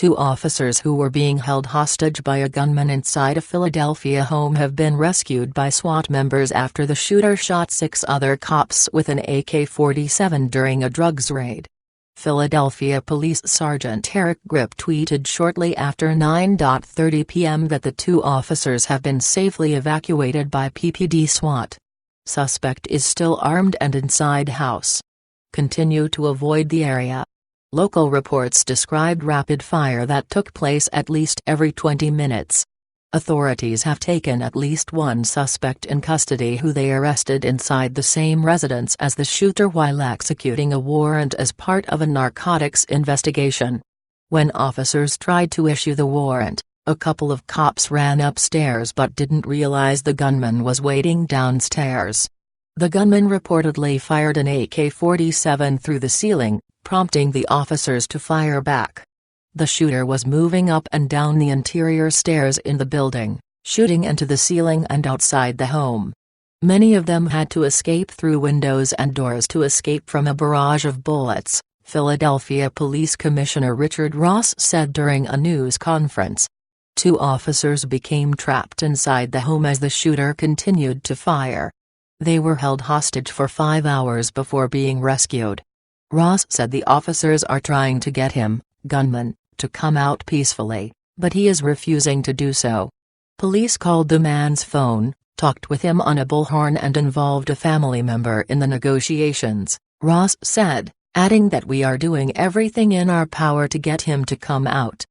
Two officers who were being held hostage by a gunman inside a Philadelphia home have been rescued by SWAT members after the shooter shot 6 other cops with an AK-47 during a drugs raid. Philadelphia Police Sergeant Eric Grip tweeted shortly after 9:30 p.m. that the 2 officers have been safely evacuated by PPD SWAT. Suspect is still armed and inside house. Continue to avoid the area. Local reports described rapid fire that took place at least every 20 minutes. Authorities have taken at least 1 suspect in custody who they arrested inside the same residence as the shooter while executing a warrant as part of a narcotics investigation. When officers tried to issue the warrant, a couple of cops ran upstairs but didn't realize the gunman was waiting downstairs. The gunman reportedly fired an AK-47 through the ceiling, prompting the officers to fire back. The shooter was moving up and down the interior stairs in the building, shooting into the ceiling and outside the home. Many of them had to escape through windows and doors to escape from a barrage of bullets, Philadelphia Police Commissioner Richard Ross said during a news conference. 2 officers became trapped inside the home as the shooter continued to fire. They were held hostage for 5 hours before being rescued. Ross said the officers are trying to get him, gunman, to come out peacefully, but he is refusing to do so. Police called the man's phone, talked with him on a bullhorn and involved a family member in the negotiations, Ross said, adding that we are doing everything in our power to get him to come out.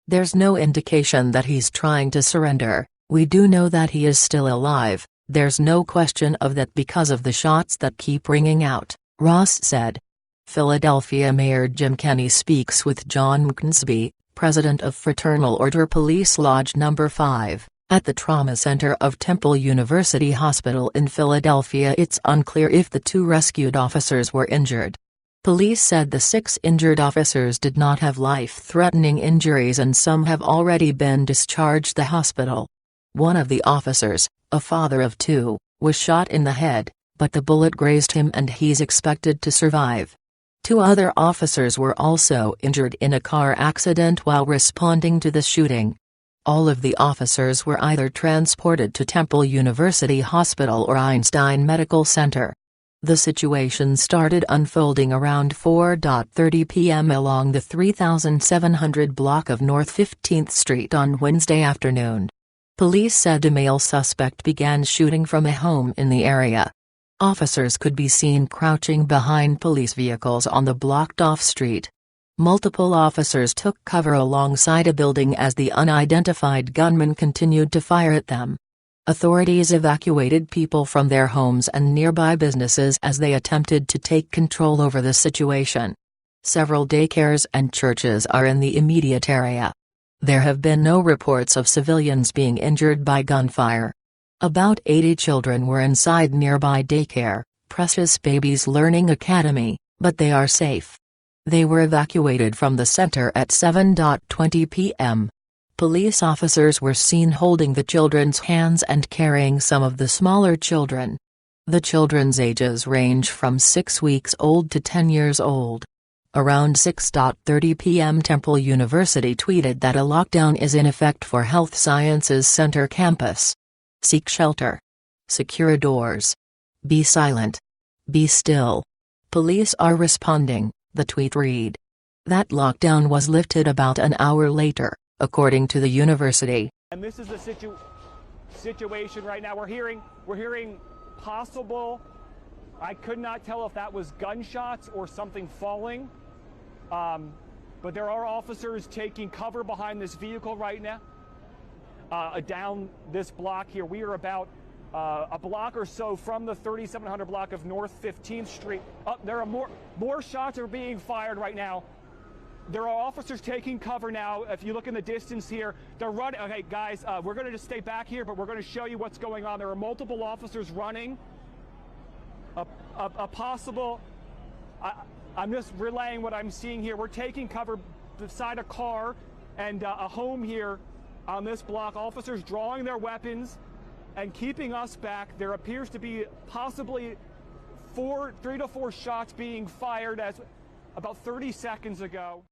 There's no indication that he's trying to surrender. We do know that he is still alive, there's no question of that because of the shots that keep ringing out, Ross said. Philadelphia Mayor Jim Kenney speaks with John McKinsby, president of Fraternal Order Police Lodge No. 5, at the Trauma Center of Temple University Hospital in Philadelphia. It's unclear if the 2 rescued officers were injured. Police said the 6 injured officers did not have life-threatening injuries and some have already been discharged the hospital. One of the officers, a father of 2, was shot in the head, but the bullet grazed him and he's expected to survive. 2 other officers were also injured in a car accident while responding to the shooting. All of the officers were either transported to Temple University Hospital or Einstein Medical Center. The situation started unfolding around 4:30 p.m. along the 3700 block of North 15th Street on Wednesday afternoon. Police said a male suspect began shooting from a home in the area. Officers could be seen crouching behind police vehicles on the blocked-off street. Multiple officers took cover alongside a building as the unidentified gunman continued to fire at them. Authorities evacuated people from their homes and nearby businesses as they attempted to take control over the situation. Several daycares and churches are in the immediate area. There have been no reports of civilians being injured by gunfire. About 80 children were inside nearby daycare, Precious Babies Learning Academy, but they are safe. They were evacuated from the center at 7:20 p.m. Police officers were seen holding the children's hands and carrying some of the smaller children. The children's ages range from 6 weeks old to 10 years old. Around 6:30 p.m. Temple University tweeted that a lockdown is in effect for Health Sciences Center campus. Seek shelter. Secure doors. Be silent. Be still. Police are responding, the tweet read. That lockdown was lifted about an hour later, according to the university. And this is the situation right now. We're hearing possible, I could not tell if that was gunshots or something falling. But there are officers taking cover behind this vehicle right now. Down this block here. We are about a block or so from the 3700 block of North 15th Street. There are more shots are being fired right now. There are officers taking cover now. If you look in the distance here, they're running. Okay, guys, we're going to just stay back here, but we're going to show you what's going on. There are multiple officers running. A possible. I'm just relaying what I'm seeing here. We're taking cover beside a car and a home here on this block. Officers drawing their weapons and keeping us back. There appears to be possibly 3 to 4 shots being fired as about 30 seconds ago.